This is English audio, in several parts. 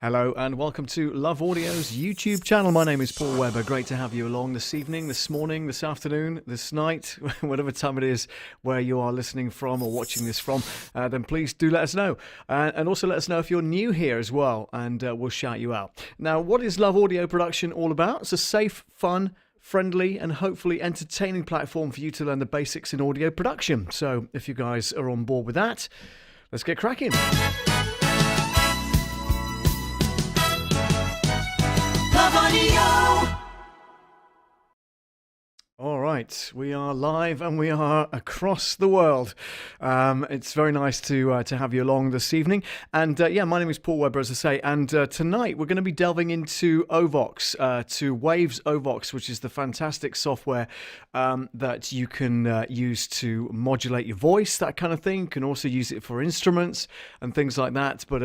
Hello and welcome to Love Audio's YouTube channel. My name is Paul Webber. Great to have you along this evening, this morning, this afternoon, this night, whatever time it is where you are listening from or watching this from. Then please do let us know. And also let us know if you're new here as well, and we'll shout you out. Now, what is Love Audio production all about? It's a safe, fun, friendly and hopefully entertaining platform for you to learn the basics in audio production. So if you guys are on board with that, let's get cracking. All right, we are live and we are across the world. It's very nice to have you along this evening. And yeah, my name is Paul Webber, as I say. And tonight we're going to be delving into Ovox, to Waves Ovox, which is the fantastic software that you can use to modulate your voice, that kind of thing. You can also use it for instruments and things like that. But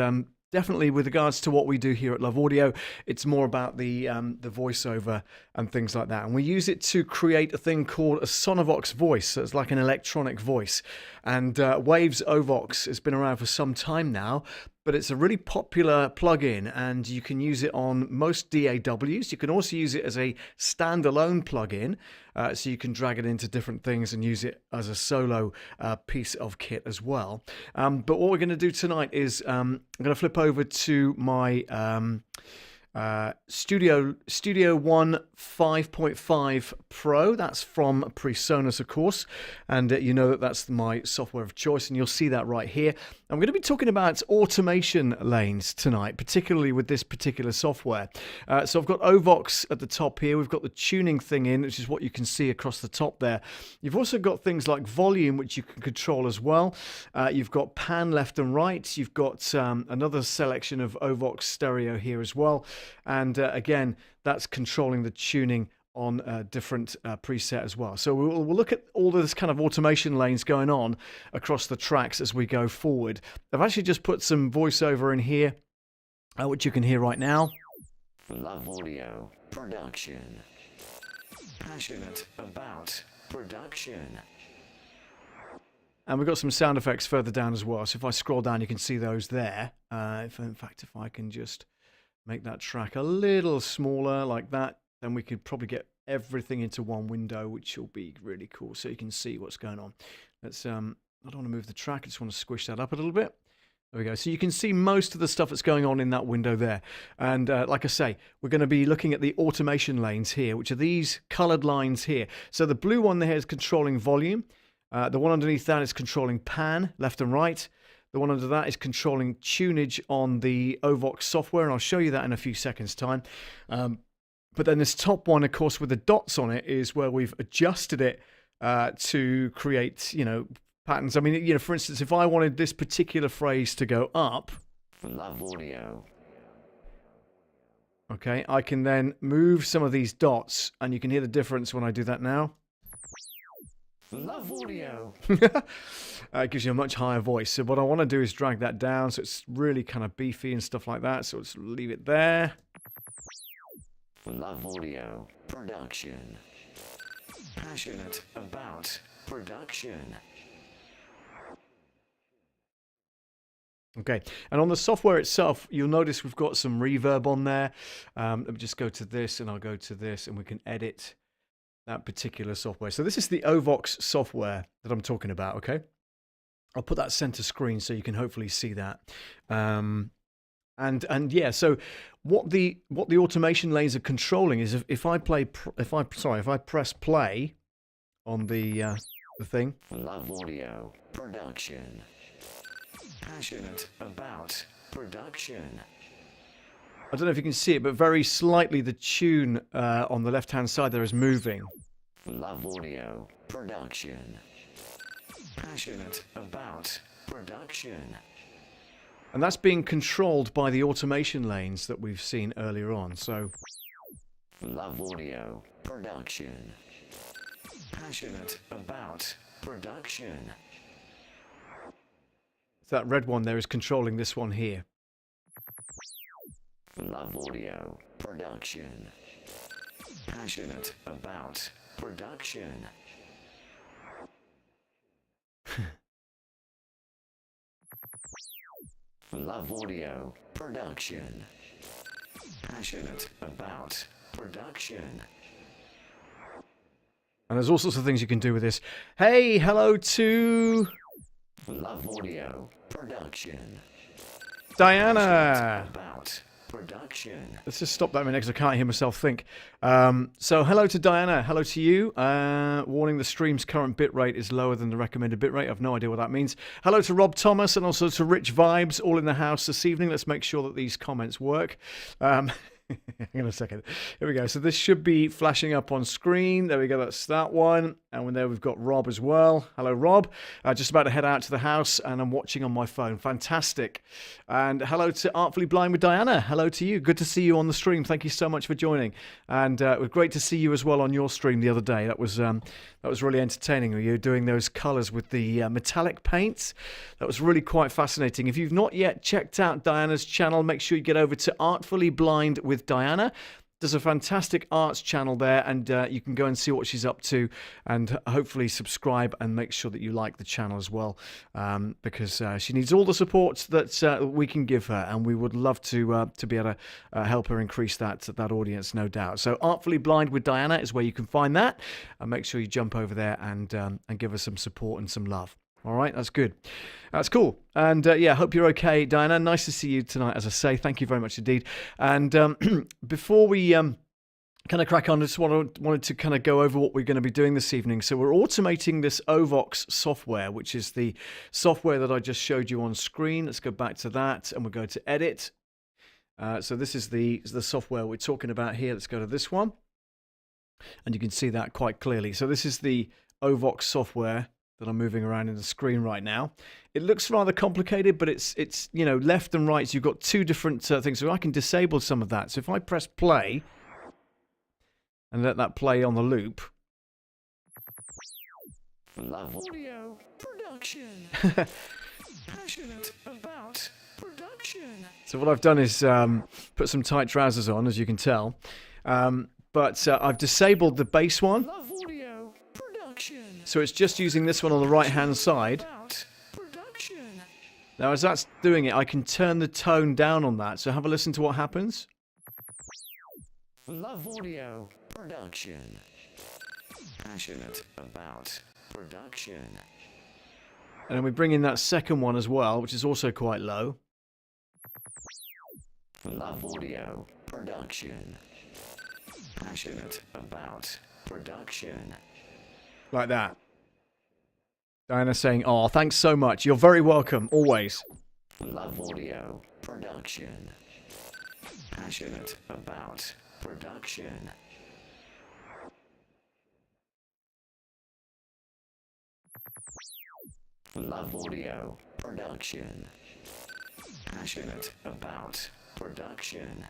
definitely, with regards to what we do here at Love Audio, it's more about the voiceover and things like that. And we use it to create a thing called a Sonovox voice. So it's like an electronic voice. And Waves Ovox has been around for some time now, but it's a really popular plugin, and you can use it on most DAWs. You can also use it as a standalone plugin, so you can drag it into different things and use it as a solo piece of kit as well. But what we're going to do tonight is I'm going to flip over to my Studio One 5.5 Pro. That's from Presonus, of course, and you know that that's my software of choice, and you'll see that right here. I'm going to be talking about automation lanes tonight, particularly with this particular software. So I've got Ovox at the top here. We've got the tuning thing in, which is what you can see across the top there. You've also got things like volume, which you can control as well. You've got pan left and right. You've got another selection of Ovox Stereo here as well. And again, that's controlling the tuning on different preset as well. So we'll look at all this kind of automation lanes going on across the tracks as we go forward. I've actually just put some voiceover in here, which you can hear right now. Love Audio production. Passionate about production. And we've got some sound effects further down as well. So if I scroll down, you can see those there. In fact, if I can just make that track a little smaller like that, then we could probably get everything into one window, which will be really cool, so you can see what's going on. Let's I don't want to move the track, I just want to squish that up a little bit. There we go. So you can see most of the stuff that's going on in that window there. And like I say, we're going to be looking at the automation lanes here, which are these colored lines here. So the blue one there is controlling volume. The one underneath that is controlling pan, left and right. The one under that is controlling tunage on the Ovox software, and I'll show you that in a few seconds' time. But then this top one, of course, with the dots on it, is where we've adjusted it to create, patterns. I mean, for instance, if I wanted this particular phrase to go up, Love Audio. Okay, I can then move some of these dots, and you can hear the difference when I do that now. Love Audio. It gives you a much higher voice. So what I want to do is drag that down so it's really kind of beefy and stuff like that. So let's leave it there. Love Audio production. Passionate about production. Okay, and on the software itself, you'll notice we've got some reverb on there. Let me just go to this, and I'll go to this, and we can edit that particular software. So this is the Ovox software that I'm talking about, okay? I'll put that center screen so you can hopefully see that. And yeah, so what the automation lanes are controlling is if I press play on the thing. Love Audio production. Passionate about production. I don't know if you can see it, but very slightly the tune on the left-hand side there is moving. Love Audio production. Passionate about production. And that's being controlled by the automation lanes that we've seen earlier on. So, Love Audio production. Passionate about production. that red one there is controlling this one here. Love Audio production. Passionate about production. Love Audio production. Passionate about production. And there's all sorts of things you can do with this. Hey, hello to Love Audio Production. Diana. About production. Let's just stop that a minute because I can't hear myself think. So hello to Diana. Hello to you. Warning, the stream's current bitrate is lower than the recommended bitrate. I have no idea what that means. Hello to Rob Thomas and also to Rich Vibes, all in the house this evening. Let's make sure that these comments work. Hang on a second. Here we go. So this should be flashing up on screen. There we go. That's that one. And there we've got Rob as well. Hello, Rob. Just about to head out to the house, and I'm watching on my phone. Fantastic. And hello to Artfully Blind with Diana. Hello to you. Good to see you on the stream. Thank you so much for joining. And it was great to see you as well on your stream the other day. That was really entertaining. You were doing those colours with the metallic paints. That was really quite fascinating. If you've not yet checked out Diana's channel, make sure you get over to Artfully Blind with Diana. There's a fantastic arts channel there, and you can go and see what she's up to, and hopefully subscribe and make sure that you like the channel as well, because she needs all the support that we can give her, and we would love to be able to help her increase that audience, no doubt. So Artfully Blind with Diana is where you can find that, and make sure you jump over there and give her some support and some love. All right, that's good. That's cool. And yeah, hope you're okay, Diana. Nice to see you tonight, as I say. Thank you very much indeed. And before we kind of crack on, I just wanted to kind of go over what we're going to be doing this evening. So we're automating this Ovox software, which is the software that I just showed you on screen. Let's go back to that, and we'll go to Edit. So this is the software we're talking about here. Let's go to this one. And you can see that quite clearly. So this is the Ovox software that I'm moving around in the screen right now. It looks rather complicated, but it's you know, left and right. So you've got two different things. So I can disable some of that. So if I press play and let that play on the loop. Love Audio Production. Passionate about production. So what I've done is put some tight trousers on, as you can tell. But I've disabled the bass one. Love Audio Production. So it's just using this one on the right-hand side. Now, as that's doing it, I can turn the tone down on that. So have a listen to what happens. Love Audio Production. Passionate about production. And then we bring in that second one as well, which is also quite low. Love Audio Production. Passionate about production. Like that. Diana saying, oh, thanks so much. You're very welcome, always. Love Audio Production. Passionate about production. Love Audio Production. Passionate about production.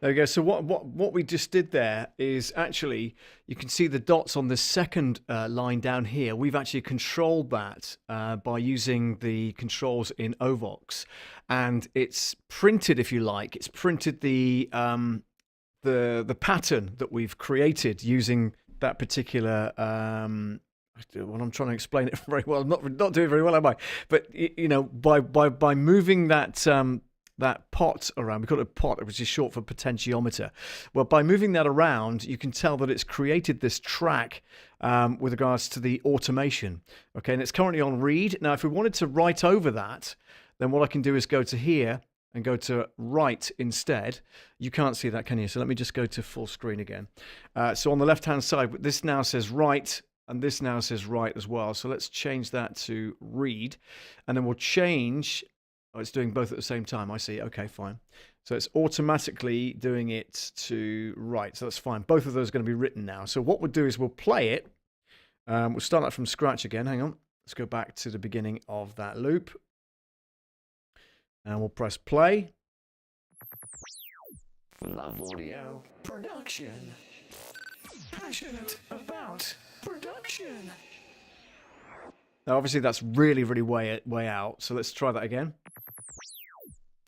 There we go. So what we just did there is actually, you can see the dots on the second line down here. We've actually controlled that by using the controls in Ovox, and it's printed, if you like, it's printed the pattern that we've created using that particular. Well, I'm trying to explain it very well. I'm not doing very well, am I? But you know, by moving that. That pot around, we call it a pot, which is short for potentiometer. Well, by moving that around, you can tell that it's created this track with regards to the automation. Okay, and it's currently on read. Now, if we wanted to write over that, then what I can do is go to here and go to write instead. You can't see that, can you? So let me just go to full screen again. So on the left-hand side, this now says write, and this now says write as well. So let's change that to read, and then we'll change. Oh, it's doing both at the same time. I see. Okay, fine. So it's automatically doing it to write. So that's fine. Both of those are going to be written now. So what we'll do is we'll play it. We'll start that from scratch again. Hang on. Let's go back to the beginning of that loop. And we'll press play. Love Audio Production. Passionate about production. Now, obviously, that's really, really way out. So let's try that again.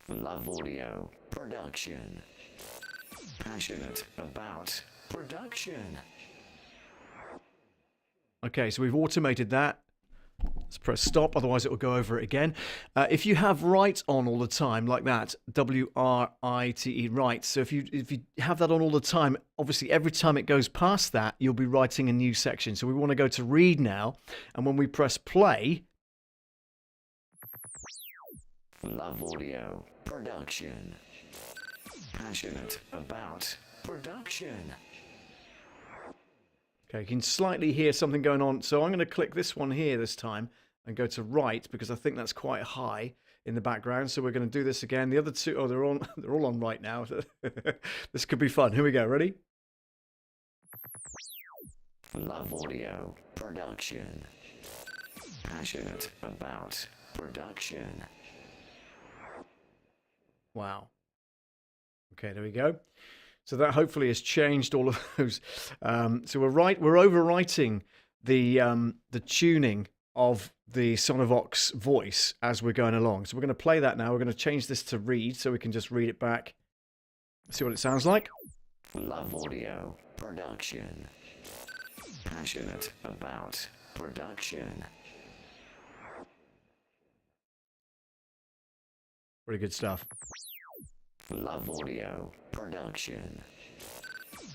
Love Audio Production. Passionate about production. Okay, so we've automated that. Let's press stop, otherwise it will go over it again. If you have write on all the time, like that, W-R-I-T-E, write. So if you have that on all the time, obviously every time it goes past that, you'll be writing a new section. So we want to go to read now, and when we press play, Love audio production. Passionate about production. okay, you can slightly hear something going on. So I'm going to click this one here this time and go to write, because I think that's quite high in the background. So we're going to do this again. The other two, oh, they're all on right now. This could be fun. Here we go. Ready? Love audio production. Passionate about production. Wow. Okay, there we go. So that hopefully has changed all of those. So we're overwriting the tuning of the Sonovox voice as we're going along. So we're going to play that now. We're going to change this to read so we can just read it back. See what it sounds like. Love audio production. Passionate about production. Pretty good stuff. Love audio production.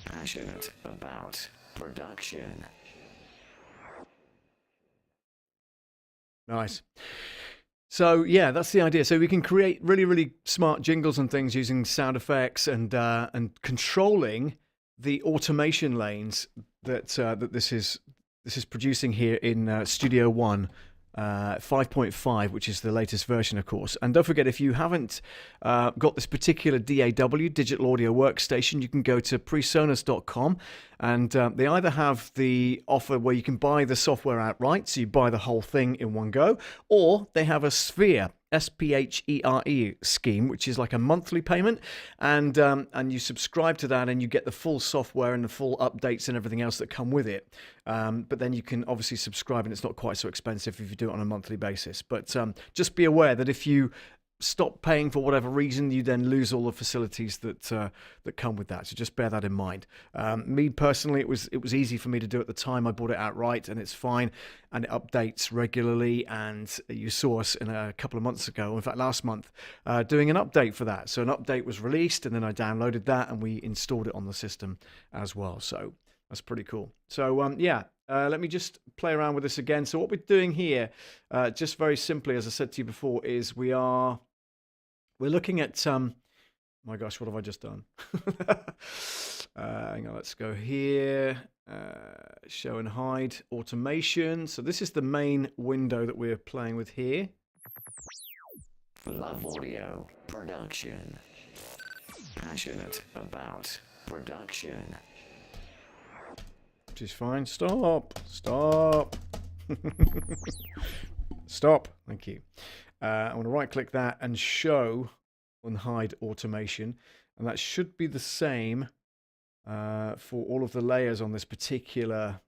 Passionate about production. Nice. So yeah, that's the idea. So we can create really, really smart jingles and things using sound effects and controlling the automation lanes that this is producing here in Studio One. 5.5, which is the latest version, of course. And don't forget, if you haven't got this particular DAW, Digital Audio Workstation, you can go to presonus.com, and they either have the offer where you can buy the software outright, so you buy the whole thing in one go, or they have a Sphere, S-P-H-E-R-E scheme, which is like a monthly payment, and you subscribe to that and you get the full software and the full updates and everything else that come with it. But then you can obviously subscribe, and it's not quite so expensive if you do it on a monthly basis. But just be aware that if you stop paying for whatever reason, you then lose all the facilities that come with that. So just bear that in mind. Me personally, it was easy for me to do at the time. I bought it outright, and it's fine, and it updates regularly. And you saw us in a couple of months ago, in fact last month, doing an update for that. So an update was released, and then I downloaded that and we installed it on the system as well. So that's pretty cool. So yeah. Let me just play around with this again. So what we're doing here, just very simply, as I said to you before, is we're looking at, my gosh, what have I just done? Hang on, let's go here, show and hide, automation. So this is the main window that we're playing with here. Love audio production. Passionate about production. Which is fine. Stop. Stop. Stop. Thank you. I want to right click that and show and hide automation. And that should be the same for all of the layers on this particular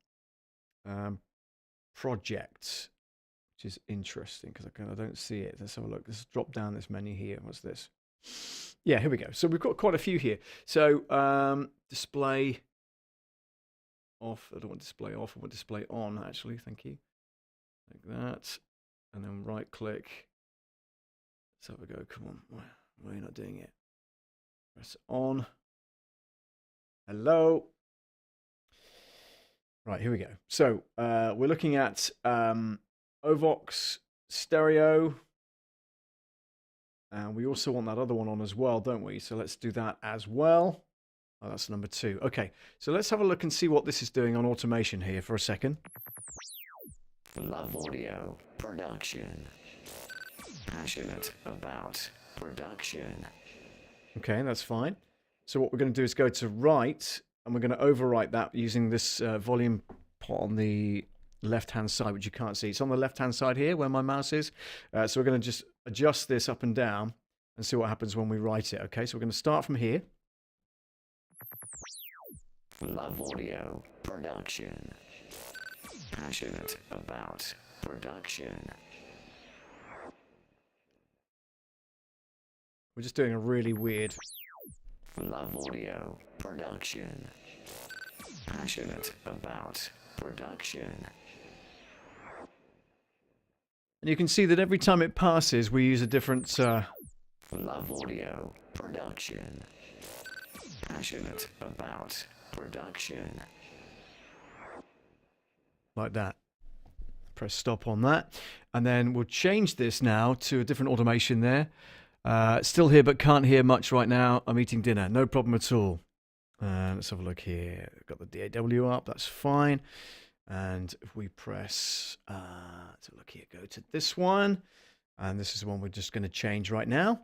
project, which is interesting because I don't see it. Let's have a look. Let's drop down this menu here. What's this? Yeah, here we go. So we've got quite a few here. So display off. I don't want display off. I want display on, actually. Thank you. Like that. And then right click. Let's have a go. Come on. Why are you not doing it? Press on. Hello. Right, here we go. So we're looking at Ovox Stereo. And we also want that other one on as well, don't we? So let's do that as well. Oh, that's number 2. Okay, so let's have a look and see what this is doing on automation here for a second. Love audio production. Passionate about production. Okay, that's fine. So what we're going to do is go to write, and we're going to overwrite that using this volume pot on the left-hand side, which you can't see. It's on the left-hand side here where my mouse is. So we're going to just adjust this up and down and see what happens when we write it. Okay, so we're going to start from here. Love audio production. Passionate about production. We're just doing a really weird. Love audio production. Passionate about production. And you can see that every time it passes, we use a different... Love audio production. Passionate about production. like that. Press stop on that. And then we'll change this now to a different automation there. Still here, but can't hear much right now. I'm eating dinner. No problem at all. Let's have a look here. Got the DAW up. That's fine. And if we press, let's have a look here. Go to this one. And this is the one we're just going to change right now.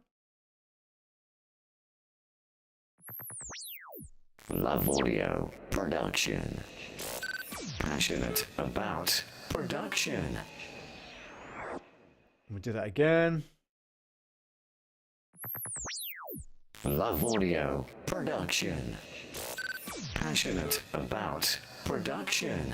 Love audio production. Passionate about production. We'll do that again. Love audio production. Passionate about production.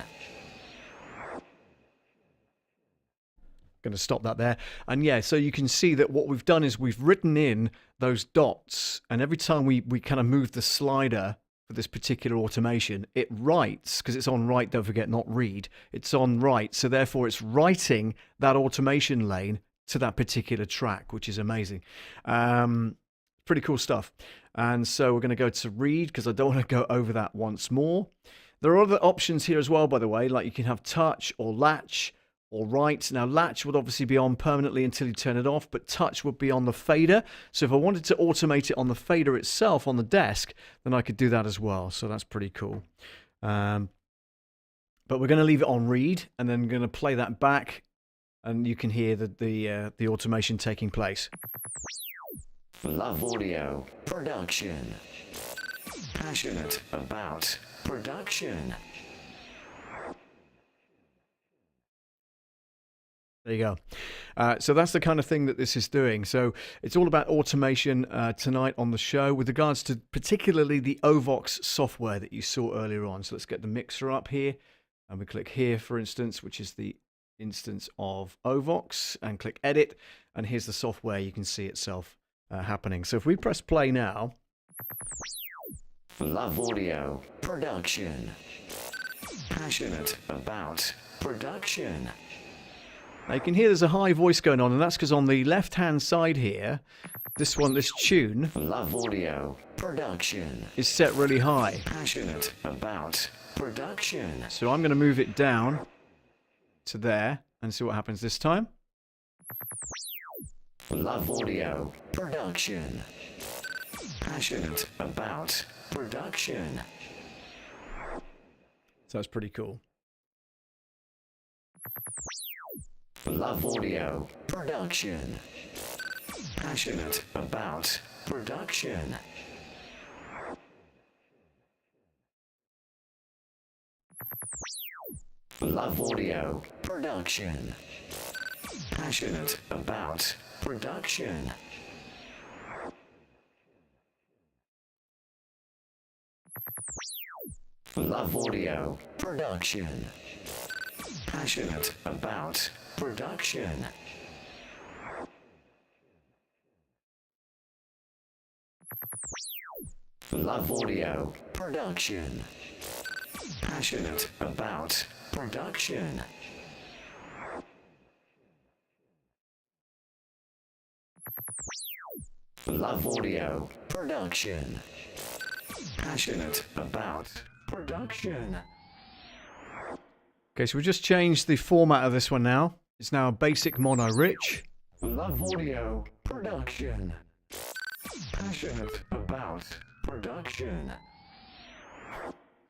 Going to stop that there. And yeah, so you can see that what we've done is we've written in those dots, and every time we kind of move the slider for this particular automation, it writes, because it's on write, don't forget, not read. It's on write, so therefore it's writing that automation lane to that particular track, which is amazing. Pretty cool stuff. And so we're going to go to read, because I don't want to go over that once more. There are other options here as well, by the way, like you can have touch or latch or write. Now, latch would obviously be on permanently until you turn it off, but touch would be on the fader. So if I wanted to automate it on the fader itself on the desk, then I could do that as well. So that's pretty cool. But we're going to leave it on read, and then going to play that back, and you can hear the automation taking place. Love audio production. Passionate about production. There you go. So that's the kind of thing that this is doing. So it's all about automation tonight on the show with regards to particularly the Ovox software that you saw earlier on. So let's get the mixer up here, and we click here, for instance, which is the instance of Ovox, and click edit, and here's the software. You can see itself happening. So if we press play now. Love audio production. Passionate about production. Now you can hear there's a high voice going on, and that's because on the left-hand side here, this tune, Love audio production, is set really high. Passionate about production. So I'm going to move it down to there and see what happens this time. Love audio production. Passionate about production. So that's pretty cool. Love audio production. Passionate about production. Love audio production. Passionate about production. Love audio production. Passionate about production. Love audio production. Passionate about production. Love audio production. Passionate about production. Okay, so we just changed the format of this one now. It's now a basic mono rich. Love audio production. Passionate about production.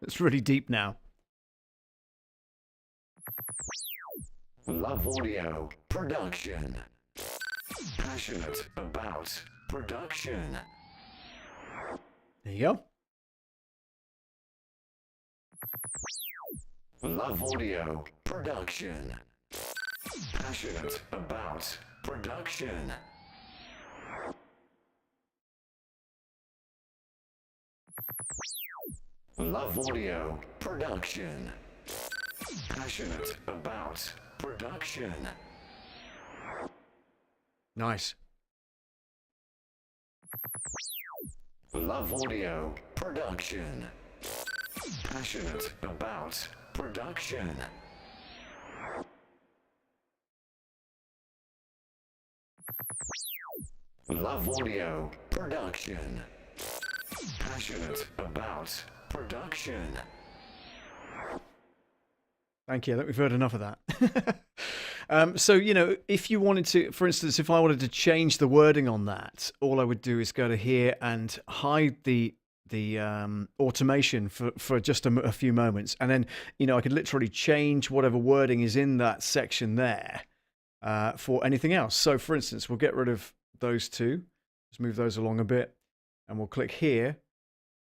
It's really deep now. Love audio production. Passionate about production. There you go. Love audio production. Passionate about production. Love audio production. Passionate about production. Nice. Love audio production. Passionate about production. Love audio production. Passionate about production. Thank you. I think we've heard enough of that. So, you know, if you wanted to, for instance, if I wanted to change the wording on that, all I would do is go to here and hide the automation for just a few moments. And then, you know, I could literally change whatever wording is in that section there for anything else. So, for instance, we'll get rid of those two. Let's move those along a bit. And we'll click here.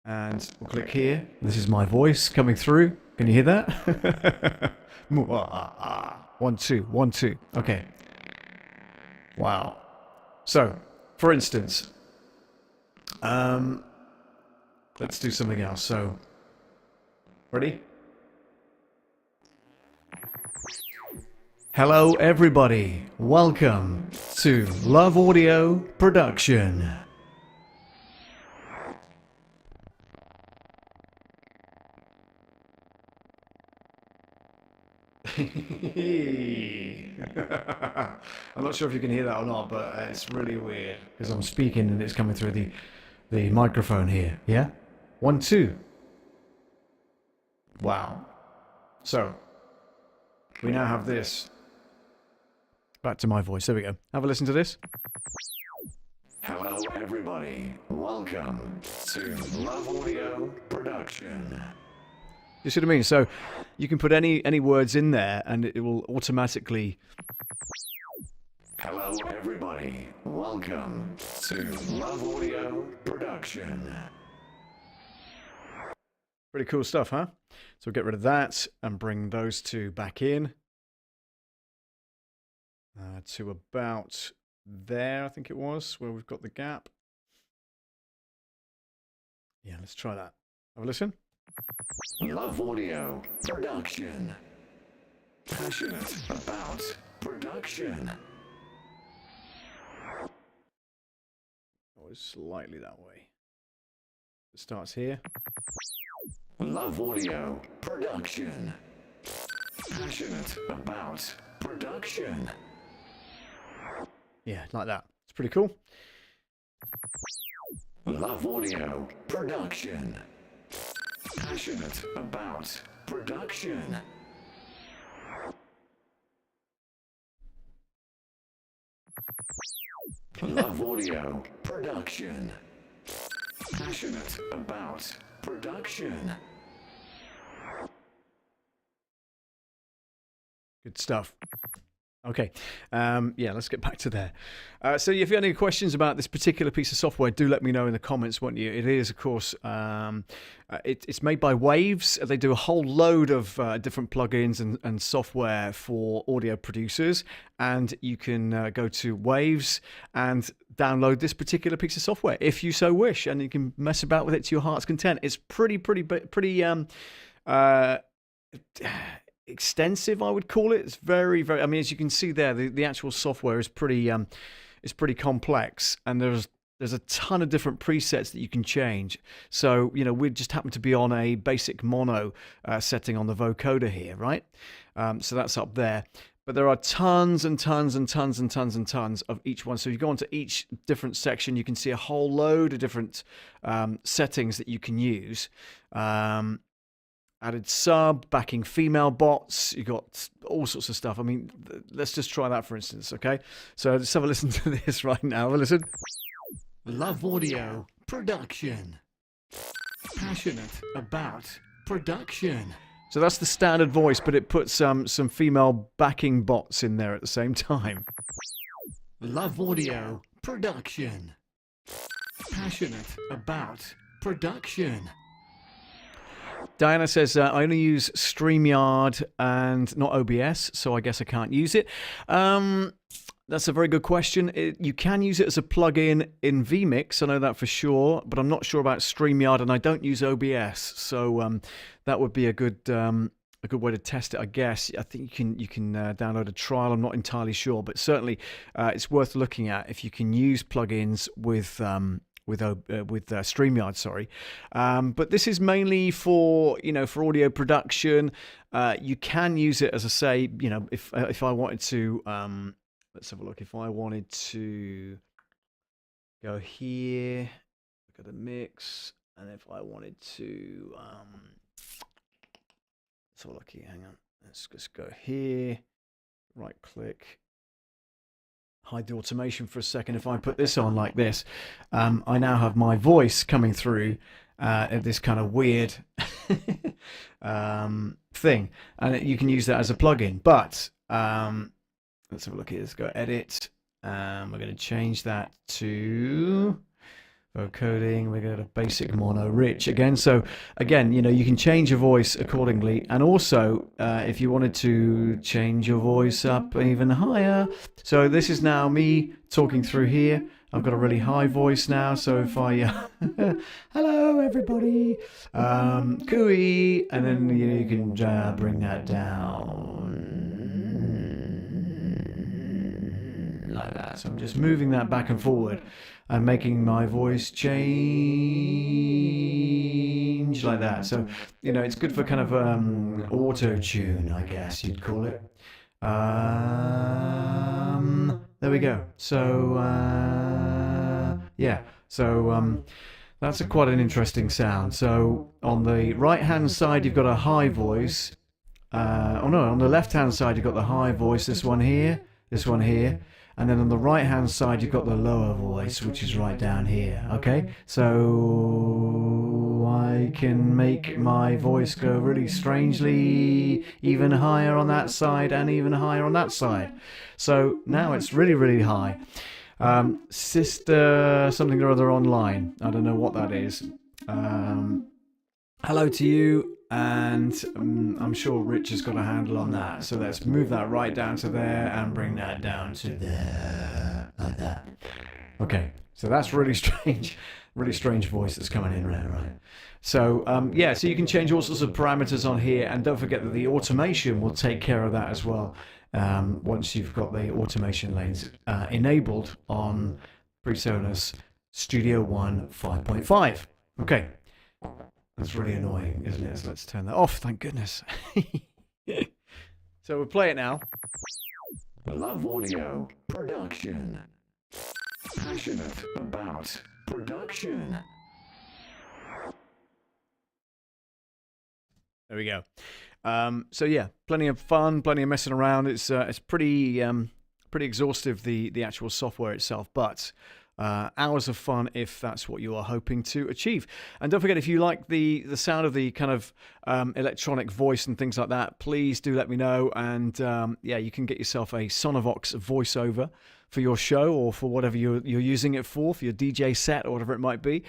And we'll click here. This is my voice coming through. Can you hear that? 1, 2, 1, 2. Okay. Wow. So, for instance, let's do something else. So, ready? Hello, everybody. Welcome to Love Audio Production. I'm not sure if you can hear that or not, but it's really weird because I'm speaking and it's coming through the microphone here. Yeah? 1, 2. Wow. So, we now have this. Back to my voice. There we go. Have a listen to this. Hello, everybody. Welcome to Love Audio Production. You see what I mean? So you can put any words in there and it will automatically... Hello, everybody. Welcome to Love Audio Production. Pretty cool stuff, huh? So we'll get rid of that and bring those two back in. To about there, I think it was, where we've got the gap. Yeah, let's try that. Have a listen. Love Audio Production. Passionate about production. Oh, it's slightly that way. It starts here. Love Audio Production. Passionate about production. Yeah, like that. It's pretty cool. Love Audio Production. Passionate about production. Love Audio Production. Passionate about production. Good stuff. Okay, yeah, let's get back to there. So if you have any questions about this particular piece of software, do let me know in the comments, won't you? It is, of course, it's made by Waves. They do a whole load of different plugins and software for audio producers, and you can go to Waves and download this particular piece of software if you so wish, and you can mess about with it to your heart's content. It's pretty extensive, I would call it. It's very, I mean, as you can see there, the actual software is pretty complex, and there's a ton of different presets that you can change. So, you know, we just happen to be on a basic mono setting on the vocoder here, right? So that's up there. But there are tons and tons and tons and tons and tons of each one. So if you go onto each different section, you can see a whole load of different settings that you can use. Added sub, backing female bots, you got all sorts of stuff. I mean, let's just try that, for instance, okay? So let's have a listen to this right now. Have a listen. Love Audio Production. Passionate about production. So that's the standard voice, but it puts some female backing bots in there at the same time. Love Audio Production. Passionate about production. Diana says, I only use StreamYard and not OBS, so I guess I can't use it. That's a very good question. You can use it as a plugin in vMix, I know that for sure, but I'm not sure about StreamYard, and I don't use OBS, so that would be a good way to test it, I guess. I think you can download a trial. I'm not entirely sure, but certainly it's worth looking at if you can use plugins with StreamYard, sorry. But this is mainly for audio production. You can use it, as I say, if I wanted to. Let's have a look. If I wanted to go here, look at the mix, and if I wanted to, let's have a look here, hang on. Let's just go here, right click, hide the automation for a second. If I put this on like this, I now have my voice coming through at this kind of weird thing, and you can use that as a plugin. But let's have a look here. Let's go edit. We're going to change that to vocoding. We're going to basic mono rich again. So again, you know, you can change your voice accordingly, and also if you wanted to change your voice up even higher. So this is now me talking through here. I've got a really high voice now, so if I hello everybody, cooey, and then you can bring that down like that. So I'm just moving that back and forward and making my voice change like that. So, you know, it's good for kind of auto tune, I guess you'd call it. There we go. So yeah, so that's quite an interesting sound. So on the right hand side you've got a high voice. Oh no, on the left hand side you've got the high voice, this one here, and then on the right hand side you've got the lower voice, which is right down here. Okay, so I can make my voice go really strangely even higher on that side and even higher on that side. So now it's really, really high. Sister something or other online, I don't know what that is. Hello to you, and I'm sure Rich has got a handle on that. So let's move that right down to there and bring that down to there, like that. Okay, so that's really strange voice that's coming in there, right? So yeah, so you can change all sorts of parameters on here, and don't forget that the automation will take care of that as well. Once you've got the automation lanes enabled on Presonus Studio One 5.5. Okay, that's really annoying, isn't it? So let's turn that off, thank goodness. So we'll play it now. Love Audio Production. Passionate about production. There we go. So yeah, plenty of fun, plenty of messing around. It's pretty exhaustive, the actual software itself, but hours of fun if that's what you are hoping to achieve. And don't forget, if you like the sound of the kind of electronic voice and things like that, please do let me know. And yeah, you can get yourself a Sonovox voiceover for your show or for whatever you're using it for your DJ set or whatever it might be.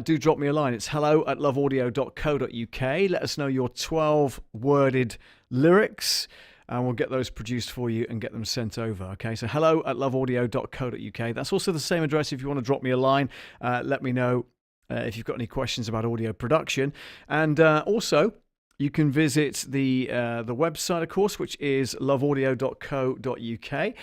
Do drop me a line. It's hello@loveaudio.co.uk. Let us know your 12-worded lyrics, and we'll get those produced for you and get them sent over. Okay, so hello@loveaudio.co.uk. That's also the same address if you want to drop me a line. Let me know if you've got any questions about audio production. And also, you can visit the website, of course, which is loveaudio.co.uk.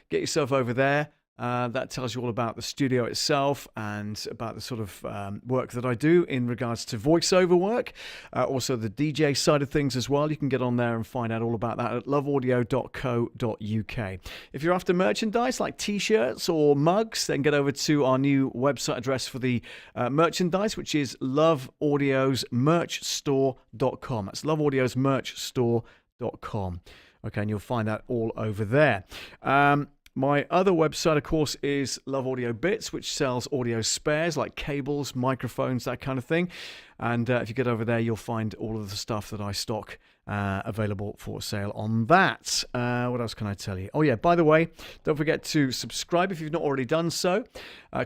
Get yourself over there. That tells you all about the studio itself and about the sort of work that I do in regards to voiceover work. Also the DJ side of things as well. You can get on there and find out all about that at loveaudio.co.uk. If you're after merchandise like t-shirts or mugs, then get over to our new website address for the merchandise, which is loveaudiosmerchstore.com. That's loveaudiosmerchstore.com. Okay, and you'll find that all over there. My other website, of course, is Love Audio Bits, which sells audio spares like cables, microphones, that kind of thing. And if you get over there, you'll find all of the stuff that I stock available for sale on that. What else can I tell you? Oh, yeah, by the way, don't forget to subscribe if you've not already done so.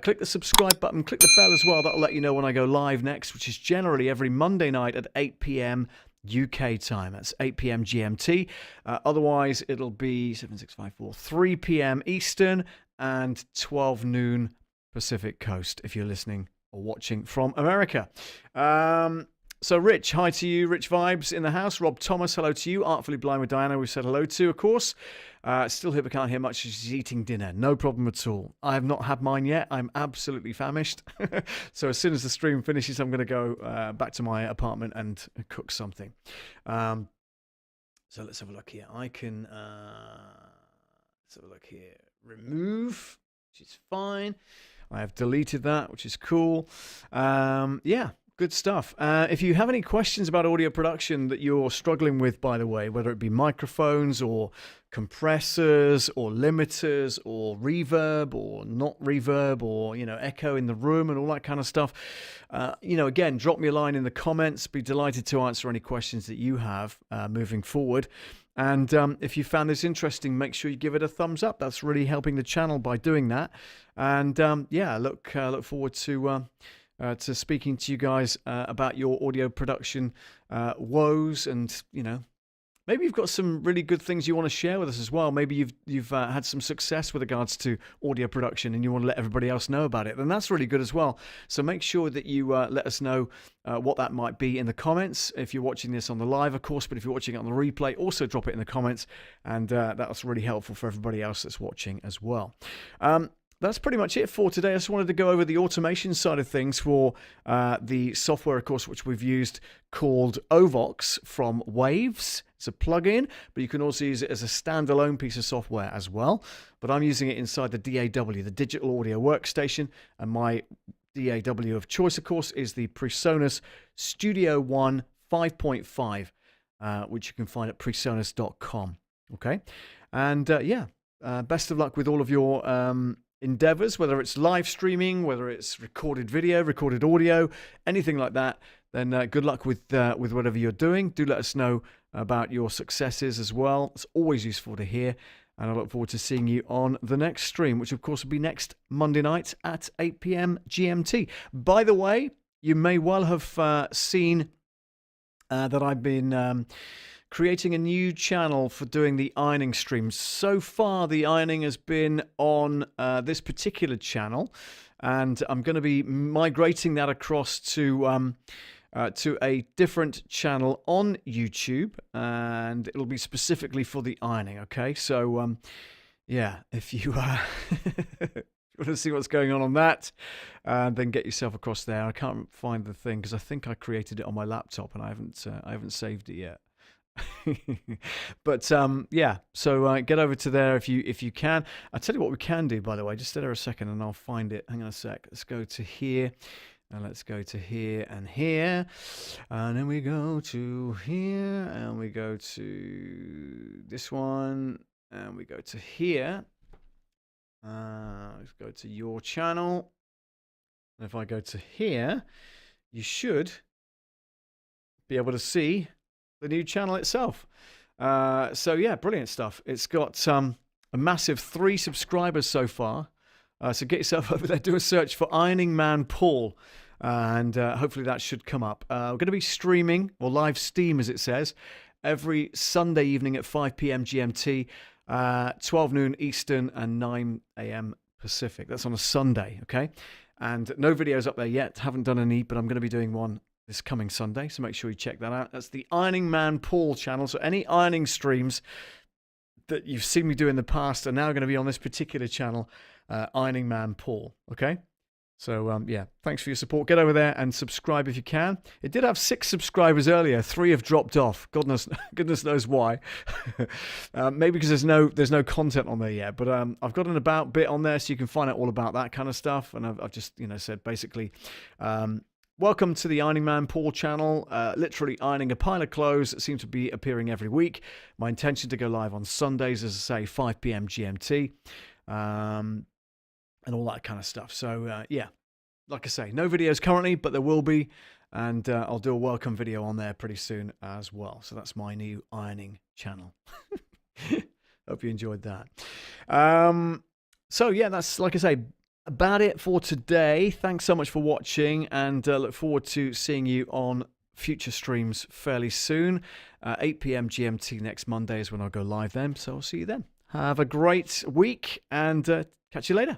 Click the subscribe button, click the bell as well. That'll let you know when I go live next, which is generally every Monday night at 8 p.m. UK time. That's 8 p.m. GMT. Otherwise, it'll be 7654, 3 p.m. Eastern and 12 noon Pacific Coast if you're listening or watching from America. So, Rich, hi to you. Rich Vibes in the house. Rob Thomas, hello to you. Artfully Blind with Diana, we said hello to, of course. Still here, but can't hear much. She's eating dinner. No problem at all. I have not had mine yet. I'm absolutely famished. So as soon as the stream finishes, I'm going to go back to my apartment and cook something. So let's have a look here. I can let's have a look here. Remove which is fine. I have deleted that, which is cool. Yeah, good stuff. If you have any questions about audio production that you're struggling with, by the way, whether it be microphones or compressors or limiters or reverb or not reverb or, echo in the room and all that kind of stuff, again, drop me a line in the comments. Be delighted to answer any questions that you have moving forward. And if you found this interesting, make sure you give it a thumbs up. That's really helping the channel by doing that. And look forward to speaking to you guys about your audio production woes, and maybe you've got some really good things you want to share with us as well. Maybe you've had some success with regards to audio production and you want to let everybody else know about it. And that's really good as well. So make sure that you let us know what that might be in the comments. If you're watching this on the live, of course, but if you're watching it on the replay, also drop it in the comments. And that's really helpful for everybody else that's watching as well. That's pretty much it for today. I just wanted to go over the automation side of things for the software, of course, which we've used, called Ovox from Waves. It's a plugin, but you can also use it as a standalone piece of software as well. But I'm using it inside the DAW, the Digital Audio Workstation, and my DAW of choice, of course, is the Presonus Studio One 5.5, which you can find at presonus.com. Okay, and best of luck with all of your endeavors, whether it's live streaming, whether it's recorded video, recorded audio, anything like that. Then good luck with whatever you're doing. Do let us know about your successes as well. It's always useful to hear. And I look forward to seeing you on the next stream, which of course will be next Monday night at 8 p.m. GMT. By the way, you may well have seen that I've been creating a new channel for doing the ironing streams. So far, the ironing has been on this particular channel, and I'm going to be migrating that across to a different channel on YouTube, and it'll be specifically for the ironing. Okay, so if you want to see what's going on that, then get yourself across there. I can't find the thing because I think I created it on my laptop and I haven't saved it yet. But so get over to there if you can. I'll tell you what we can do, by the way. Just stay there a second and I'll find it. Hang on a sec. Let's go to here, and let's go to here and here, and then we go to here, and we go to this one, and we go to here. Let's go to your channel, and if I go to here, you should be able to see the new channel itself. So yeah, brilliant stuff. It's got a massive 3 subscribers so far. So get yourself over there, do a search for Ironing Man Paul, and hopefully that should come up. We're going to be streaming, or live steam as it says, every Sunday evening at 5 p.m. GMT, 12 noon Eastern and 9 a.m. Pacific. That's on a Sunday, okay? And no videos up there yet. Haven't done any, but I'm going to be doing one this coming Sunday, so make sure you check that out. That's the Ironing Man Paul channel. So any ironing streams that you've seen me do in the past are now going to be on this particular channel, Ironing Man Paul. Okay? So, thanks for your support. Get over there and subscribe if you can. It did have 6 subscribers earlier. 3 have dropped off. Goodness knows why. Maybe because there's no content on there yet. But I've got an about bit on there, so you can find out all about that kind of stuff. And I've just said basically, welcome to the Ironing Man Paul channel. Literally ironing a pile of clothes that seem to be appearing every week. My intention to go live on Sundays, as I say, 5 p.m. GMT. And all that kind of stuff. So, like I say, no videos currently, but there will be. And I'll do a welcome video on there pretty soon as well. So that's my new ironing channel. Hope you enjoyed that. That's, like I say, about it for today. Thanks so much for watching, and look forward to seeing you on future streams fairly soon. 8 p.m. GMT next Monday is when I'll go live then. So I'll see you then. Have a great week, and catch you later.